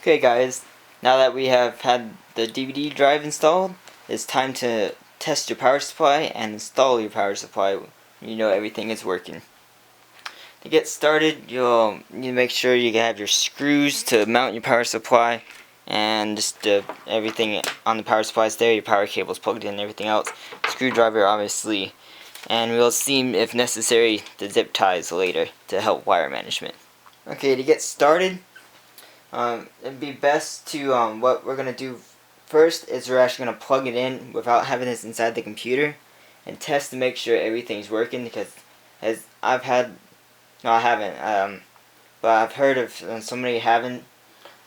Okay guys, now that we have had the DVD drive installed, it's time to test your power supply and install your power supply. You know everything is working. To get started, you'll need to make sure you have your screws to mount your power supply, and just everything on the power supply is there, your power cable's plugged in and everything else. Screwdriver obviously, and we'll see if necessary the zip ties later to help wire management. Okay, to get started, it'd be best to, what we're going to do first is we're actually going to plug it in without having this inside the computer and test to make sure everything's working, because as I've had, no I haven't, but I've heard of somebody haven't,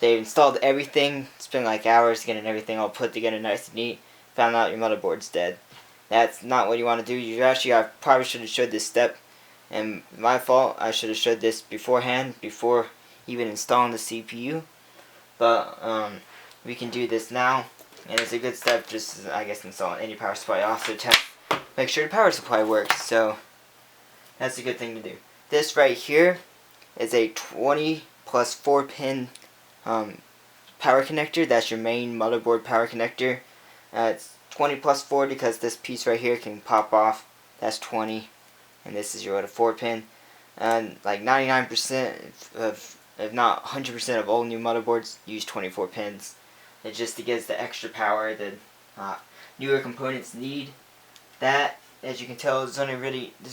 they've installed everything, spent like hours getting everything all put together nice and neat, found out your motherboard's dead. That's not what you want to do. I probably should have showed this step, and my fault, I should have showed this beforehand, before even installing the CPU, but we can do this now, and it's a good step, just I guess installing any power supply. Also test, make sure the power supply works, so that's a good thing to do. This right here is a 20 plus 4 pin power connector. That's your main motherboard power connector. It's 20 plus 4 because this piece right here can pop off. That's 20, and this is your other 4 pin. And like 99% of, if not 100% of all new motherboards use 24 pins. It just gives the extra power that newer components need. That, as you can tell, it's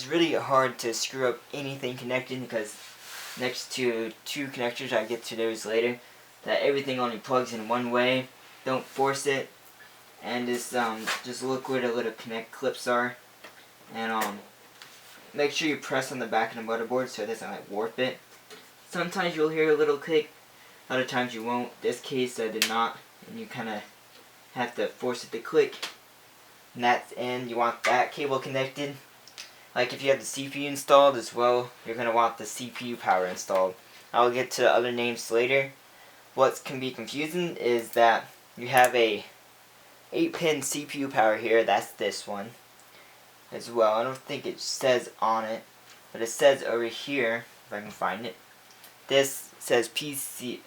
really hard to screw up anything connected, because next to two connectors, I get to those later, that everything only plugs in one way. Don't force it, and just look where the little connect clips are, and make sure you press on the back of the motherboard so it doesn't like warp it. Sometimes you'll hear a little click, other times you won't. This case I did not, and you kind of have to force it to click. And that's in. You want that cable connected. Like if you have the CPU installed as well, you're going to want the CPU power installed. I'll get to other names later. What can be confusing is that you have a 8-pin CPU power here, that's this one as well. I don't think it says on it, but it says over here, if I can find it. This says PCI-E.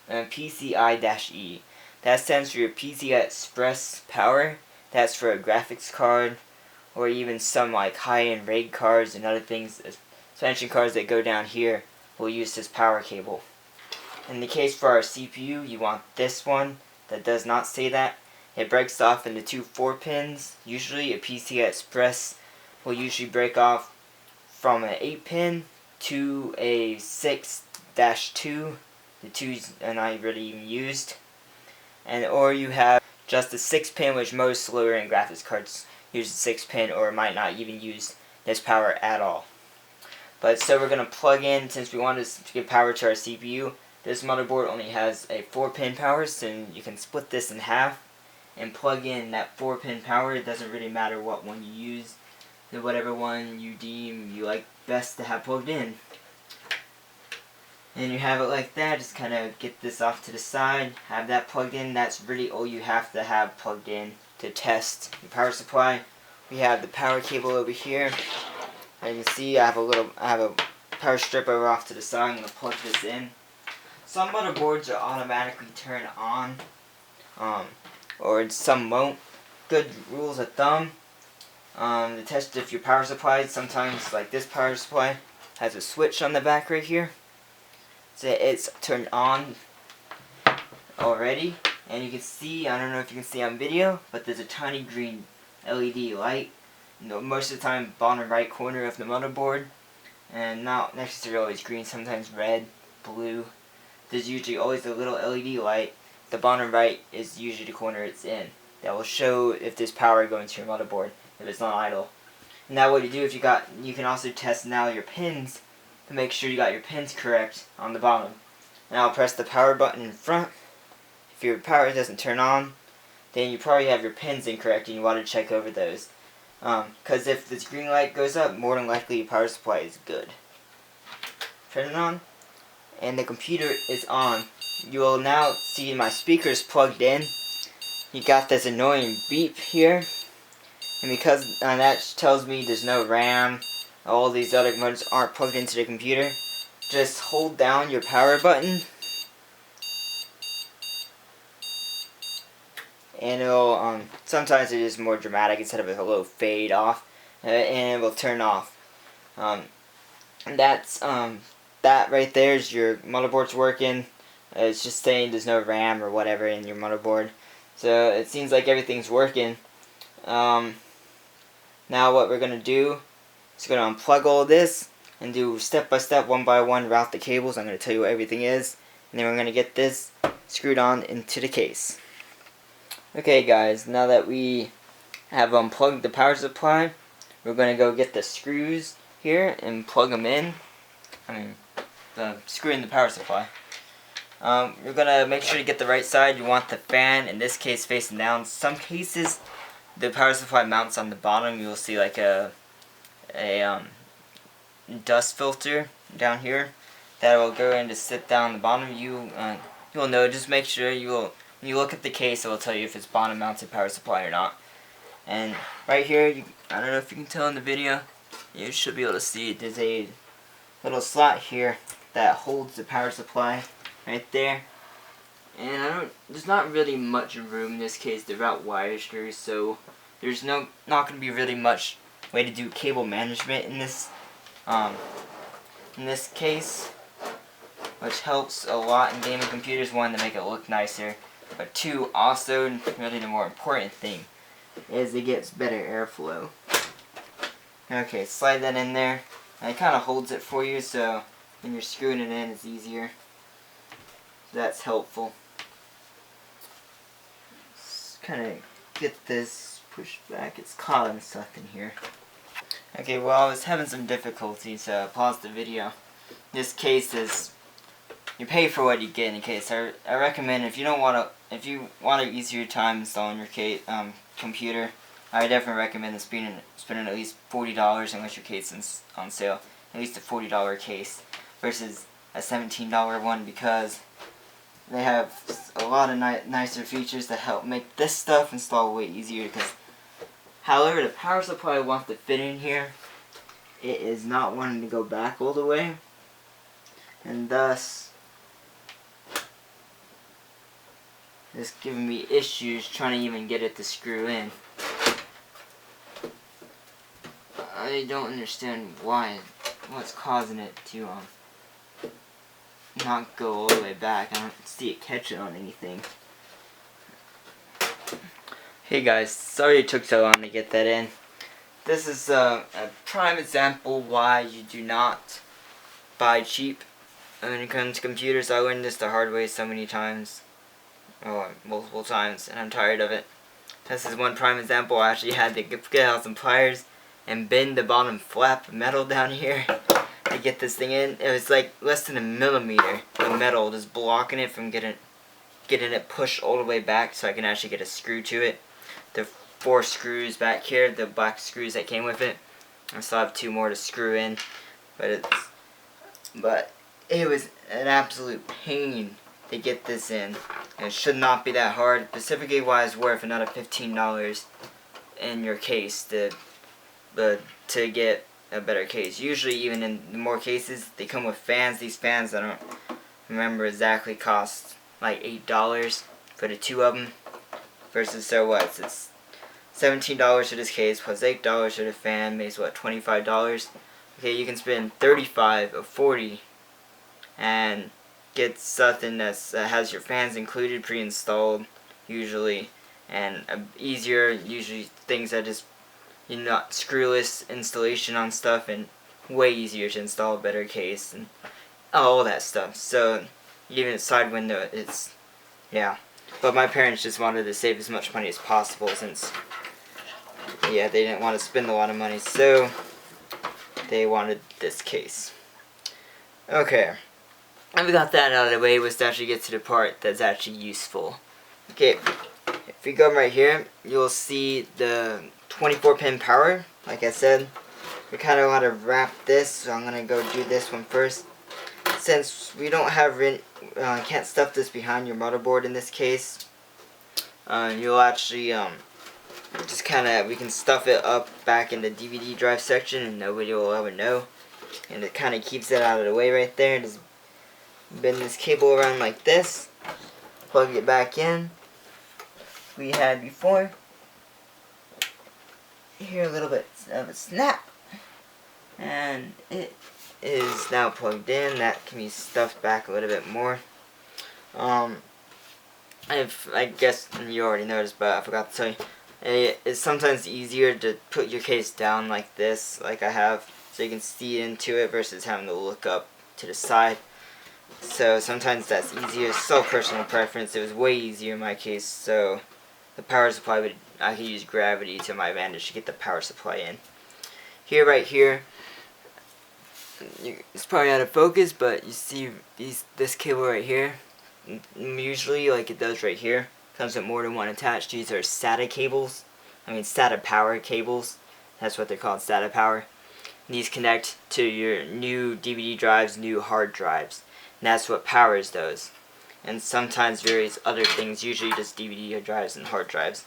That stands for your PCI Express power. That's for a graphics card, or even some like high-end RAID cards and other things. Expansion cards that go down here will use this power cable. In the case for our CPU, you want this one that does not say that. It breaks off into two 4 pins. Usually a PCI Express will usually break off from an 8-pin to a 6-2. The 2's are not really even used. Or you have just a 6-pin, which most lower end graphics cards use a 6-pin, or might not even use this power at all. But so we're going to plug in, since we want to give power to our CPU, this motherboard only has a 4-pin power, so you can split this in half and plug in that 4-pin power. It doesn't really matter what one you use, whatever one you deem you like best to have plugged in. And you have it like that. Just kind of get this off to the side, have that plugged in. That's really all you have to have plugged in to test your power supply. We have the power cable over here. As you can see, I have a power strip over off to the side. I'm going to plug this in. Some motherboards are automatically turned on, or some won't. Good rules of thumb. To test if your power supply, sometimes like this power supply has a switch on the back right here. So it's turned on already, and you can see, I don't know if you can see on video, but there's a tiny green LED light, most of the time bottom right corner of the motherboard, and not necessarily always green, sometimes red, blue. There's usually always a little LED light. The bottom right is usually the corner it's in. That will show if there's power going to your motherboard, if it's not idle. Now what you do, you can also test now your pins to make sure you got your pins correct on the bottom. Now I'll press the power button in front. If your power doesn't turn on, then you probably have your pins incorrect and you want to check over those. Because if this green light goes up, more than likely your power supply is good. Turn it on, and the computer is on. You will now see my speakers plugged in. You got this annoying beep here, and because that tells me there's no RAM, all these other components aren't plugged into the computer, just hold down your power button and it'll sometimes it is more dramatic instead of a little fade off, and it will turn off. That's that right there is your motherboard's working. It's just saying there's no RAM or whatever in your motherboard, so it seems like everything's working. Now what we're gonna do is gonna unplug all this and do step by step, one by one, route the cables. I'm gonna tell you what everything is, and then we're gonna get this screwed on into the case. Okay guys, now that we have unplugged the power supply, we're going to go get the screws here and plug them in. Screw in the power supply. You're going to make sure to get the right side. You want the fan, in this case, facing down. Some cases, the power supply mounts on the bottom. You'll see like a dust filter down here that will go in to sit down the bottom. You'll know, just make sure when you look at the case, it will tell you if it's bottom mounted power supply or not. And right here, I don't know if you can tell in the video, you should be able to see there's a little slot here that holds the power supply right there. And there's not really much room in this case to route wires through, so there's not going to be really much way to do cable management in this case, which helps a lot in gaming computers. One, to make it look nicer, but two, also really the more important thing is it gets better airflow. Okay, slide that in there. And it kind of holds it for you, so when you're screwing it in, it's easier. That's helpful. Just kind of get this pushed back. It's caught on stuff in here. Okay, well, I was having some difficulties, so I paused the video. This case is, you pay for what you get in a case. I recommend if you want to easier time installing your computer, I definitely recommend spending at least $40 unless your case is on sale. At least a $40 case versus a $17 one, because they have a lot of nicer features that help make this stuff install way easier. Because, however, the power supply wants to fit in here, it is not wanting to go back all the way, and thus it's giving me issues trying to even get it to screw in. I don't understand what's causing it to not go all the way back. I don't see it catching on anything. Hey guys, sorry it took so long to get that in. This is a prime example why you do not buy cheap when it comes to computers. I learned this the hard way so many times. Multiple times, and I'm tired of it. This is one prime example. I actually had to get out some pliers and bend the bottom flap of metal down here to get this thing in. It was like less than a millimeter of metal just blocking it from getting it pushed all the way back, so I can actually get a screw to it. The 4 screws back here, the black screws that came with it. I still have 2 more to screw in, but it was an absolute pain to get this in. And it should not be that hard. Specifically why it's worth another $15 in your case to get a better case. Usually, even in more cases, they come with fans. These fans, I don't remember exactly, cost like $8 for the 2 of them. Versus, so what? It's $17 for this case plus $8 for the fan, makes what, $25? Okay, you can spend $35 or $40 and get something that has your fans included, pre-installed usually, and easier, usually things that just, not screwless installation on stuff, and way easier to install a better case and all that stuff. So even a side window, it's, yeah. But my parents just wanted to save as much money as possible, since, yeah, they didn't want to spend a lot of money, so they wanted this case. Okay. And we got that out of the way. Let's actually get to the part that's actually useful. Okay, if we go right here, you'll see the 24-pin power. Like I said, we kind of want to wrap this, so I'm gonna go do this one first. Since we don't have can't stuff this behind your motherboard in this case, you'll actually just kind of, we can stuff it up back in the DVD drive section, and nobody will ever know. And it kind of keeps it out of the way right there. Just bend this cable around like this, plug it back in, we had before. Hear a little bit of a snap, and it is now plugged in. That can be stuffed back a little bit more. I guess you already noticed, but I forgot to tell you. It's sometimes easier to put your case down like this, like I have, so you can see into it versus having to look up to the side. So sometimes that's easier. It's so personal preference. It was way easier in my case, so the power supply, I could use gravity to my advantage to get the power supply in. Here, right here, it's probably out of focus, but you see this cable right here. Usually, like it does right here, comes with more than one attached. These are SATA cables. SATA power cables. That's what they're called, SATA power. These connect to your new DVD drives, new hard drives. And that's what powers those. And sometimes various other things, usually just DVD drives and hard drives.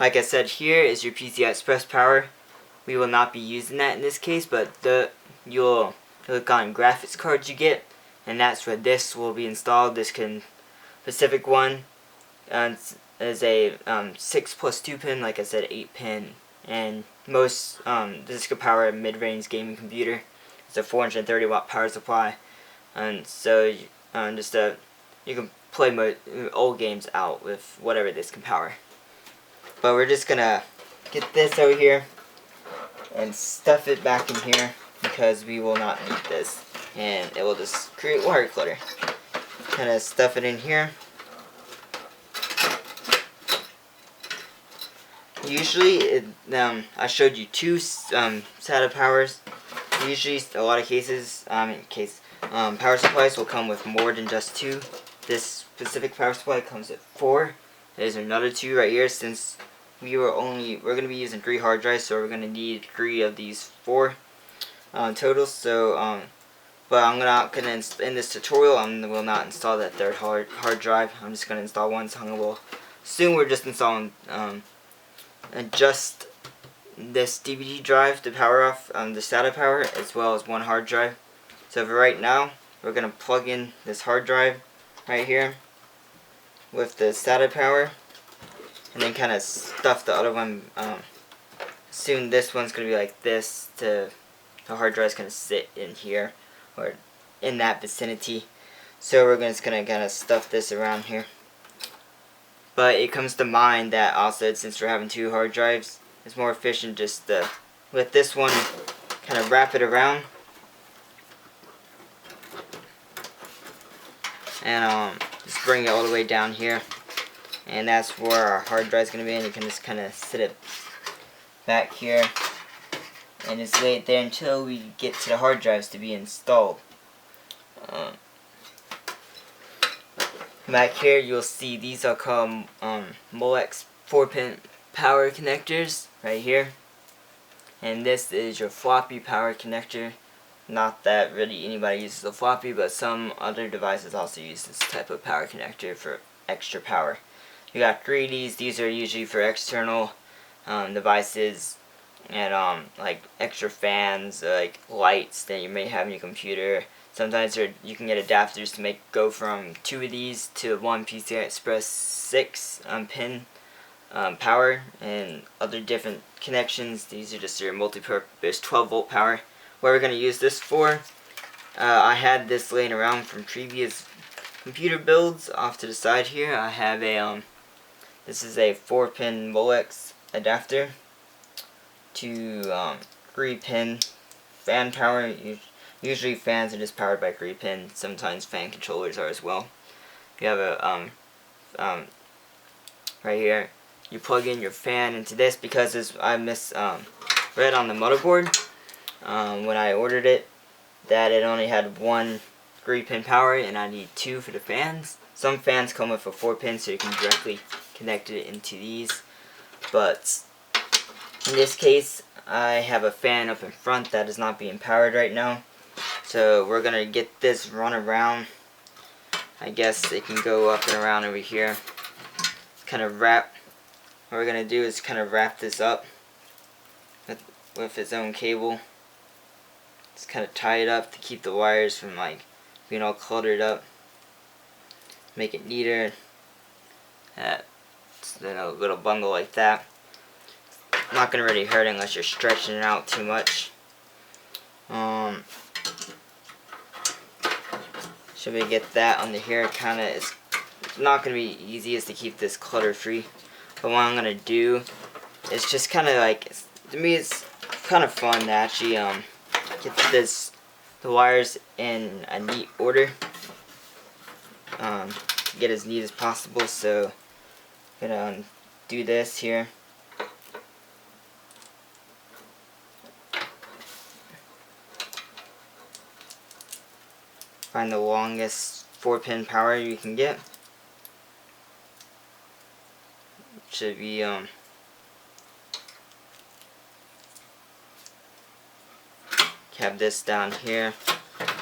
Like I said, here is your PCI Express power. We will not be using that in this case, but you'll look on graphics cards you get, and that's where this will be installed. This Pacific one is a 6+2 pin, like I said, 8 pin, and most this could power a mid-range gaming computer. It's a 430 watt power supply, and so you can play old games out with whatever this can power. But we're just gonna get this over here and stuff it back in here because we will not need this, and it will just create wire clutter. Kind of stuff it in here. Usually, I showed you two SATA powers. Usually, a lot of cases, power supplies will come with more than just two. This specific power supply comes with 4. There's another 2 right here. Since we're going to be using 3 hard drives, so we're going to need 3 of these 4 total. So, but I'm not going to, in this tutorial, I will not install that third hard drive. I'm just going to install one, so soon we're just installing just this DVD drive to power off the SATA power, as well as one hard drive. So for right now, we're going to plug in this hard drive right here with the SATA power, and then kind of stuff the other one. Soon this one's going to be like this. The hard drive's going to sit in here, or in that vicinity. So we're just going to kind of stuff this around here. But it comes to mind that also, since we're having 2 hard drives, it's more efficient just to, with this one, kind of wrap it around. And just bring it all the way down here. And that's where our hard drive is going to be, and you can just kind of sit it back here. And just lay it there until we get to the hard drives to be installed. Back here you'll see these are called Molex 4-pin power connectors right here, and this is your floppy power connector. Not that really anybody uses a floppy, but some other devices also use this type of power connector for extra power. You got 3 of these. These are usually for external devices, and like extra fans, like lights that you may have in your computer. Sometimes you can get adapters to go from 2 of these to 1 PCI Express 6 pin power, and other different connections. These are just your multi-purpose 12 volt power. What we're going to use this for, I had this laying around from previous computer builds off to the side here. I have a this is a 4-pin Molex adapter to 3-pin fan power. Usually fans are just powered by 3-pin. Sometimes fan controllers are as well. You have a right here. You plug in your fan into this because I read on the motherboard when I ordered it that it only had 1 3-pin power, and I need 2 for the fans. Some fans come with a 4-pin, so you can directly connect it into these. But in this case, I have a fan up in front that is not being powered right now. So we're going to get this run around. I guess it can go up and around over here. Kind of wrap. What we're going to do is kind of wrap this up with its own cable. Just kind of tie it up to keep the wires from being all cluttered up. Make it neater. in a little bundle like that. Not gonna really hurt unless you're stretching it out too much. Should we get that under here? Kinda, it's not gonna be easy is to keep this clutter free. But what I'm gonna do is just kinda like, to me it's kind of fun to actually get the wires in a neat order. Get as neat as possible, so I'm gonna do this here. Find the longest 4-pin power you can get. Should be have this down here.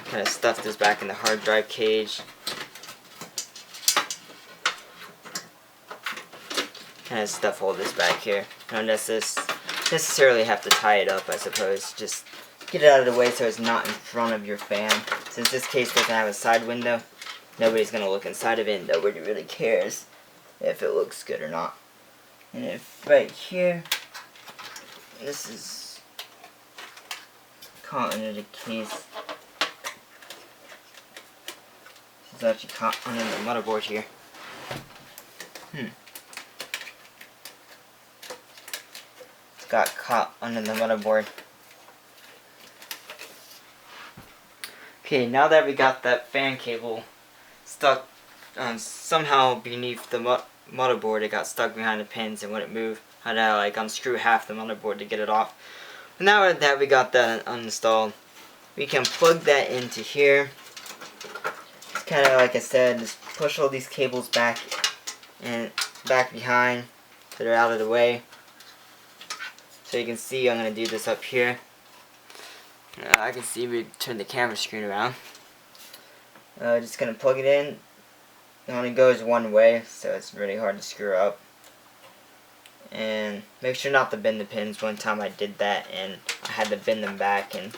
Kind of stuff this back in the hard drive cage. Kind of stuff all this back here. Don't necessarily have to tie it up, I suppose. Just get it out of the way so it's not in front of your fan. Since this case doesn't have a side window, nobody's going to look inside of it, and nobody really cares if it looks good or not. And if right here, this is caught under the case. This is actually caught under the motherboard here. It's got caught under the motherboard. Okay, now that we got that fan cable stuck somehow beneath the motherboard, it got stuck behind the pins and wouldn't move. I had to like unscrew half the motherboard to get it off. But now that we got that uninstalled, we can plug that into here. It's kind of like I said, just push all these cables back and back behind so they're out of the way. So you can see I'm going to do this up here. I can see we turn the camera screen around. Just going to plug it in. It only goes one way, so it's really hard to screw up. And make sure not to bend the pins. One time I did that and I had to bend them back, and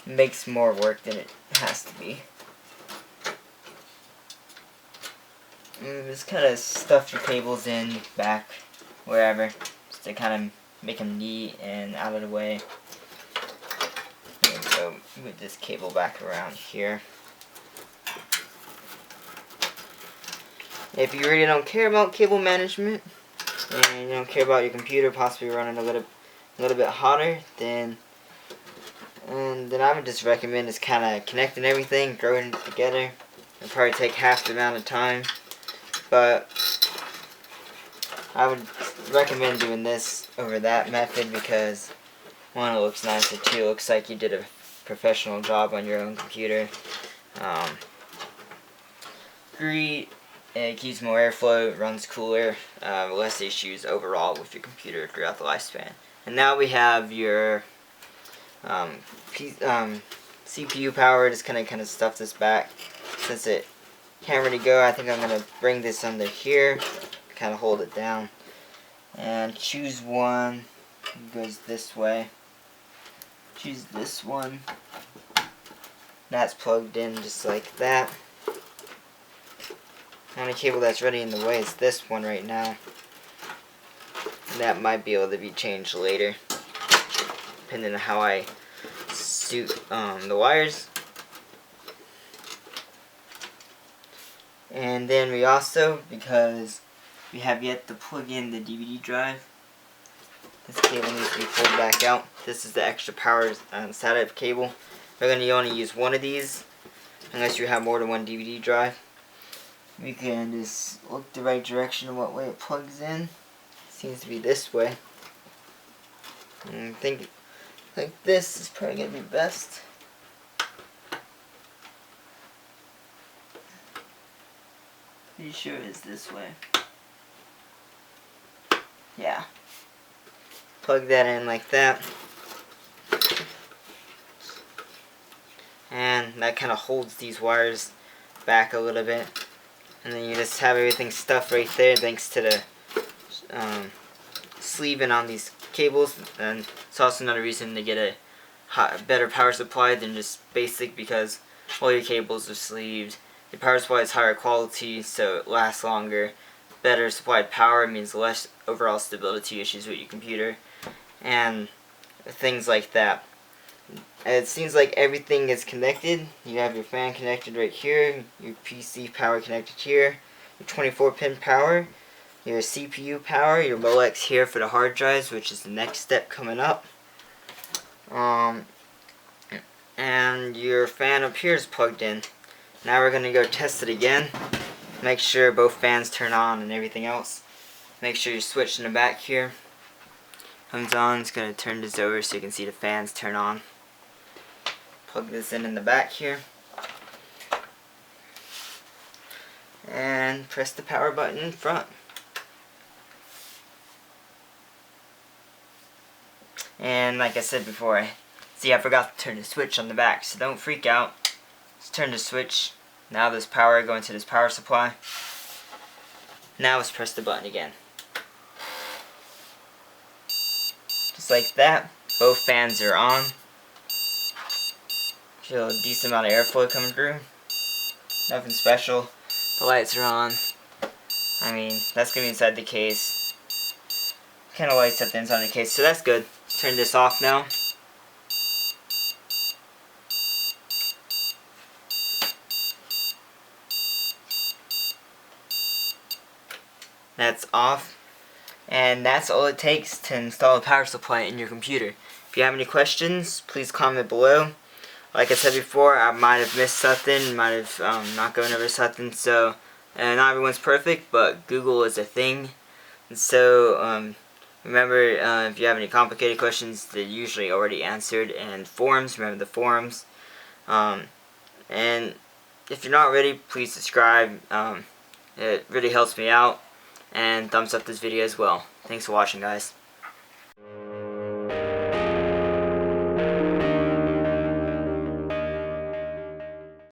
it makes more work than it has to be. And just kind of stuff your cables in back, wherever, just to kind of make them neat and out of the way. So move this cable back around here. If you really don't care about cable management and you don't care about your computer possibly running a little bit hotter, then I would just recommend just kind of connecting everything, throwing it together. It'll probably take half the amount of time, but I would recommend doing this over that method because one, it looks nicer, two, it looks like you did a professional job on your own computer. 3, it keeps more airflow, it runs cooler, less issues overall with your computer throughout the lifespan. And now we have your CPU power. Just kind of stuff this back. Since it can't really go, I think I'm going to bring this under here, kind of hold it down, and choose one. It goes this way. Choose this one. That's plugged in just like that. The only cable that's really in the way is this one right now. That might be able to be changed later, depending on how I suit the wires. And then we also, because we have yet to plug in the DVD drive, this cable needs to be pulled back out. This is the extra power SATA cable. We're going to only use one of these, unless you have more than one DVD drive. We can just look the right direction of what way it plugs in. Seems to be this way. And I think like this is probably going to be best. Pretty sure it's this way. Yeah. Plug that in like that. And that kind of holds these wires back a little bit. And then you just have everything stuffed right there thanks to the sleeving on these cables. And it's also another reason to get a better power supply than just basic, because all your cables are sleeved. Your power supply is higher quality, so it lasts longer. better supplied power means less overall stability issues with your computer, and things like that. It seems like everything is connected. You have your fan connected right here, your PC power connected here, your 24-pin power, your CPU power, your Molex here for the hard drives, which is the next step coming up. And your fan up here is plugged in. Now we're going to go test it again. Make sure both fans turn on and everything else. Make sure your switch in the back here comes on. It's going to turn this over so you can see the fans turn on. Plug this in the back here. And press the power button in front. And like I said before, I forgot to turn the switch on the back, so don't freak out. Let's turn the switch. Now there's power going to this power supply. Now let's press the button again. Just like that, both fans are on. Feel a decent amount of airflow coming through. Nothing special. The lights are on. I mean, that's going to be inside the case. Kind of lights up the inside of the case, so that's good. Let's turn this off now. That's off. And that's all it takes to install a power supply in your computer. If you have any questions, please comment below. Like I said before, I might have missed something, might have not going over something, so not everyone's perfect, but Google is a thing. And so remember, if you have any complicated questions, they're usually already answered in forums. Remember the forums. And if you're not ready, please subscribe. It really helps me out. And thumbs up this video as well. Thanks for watching, guys.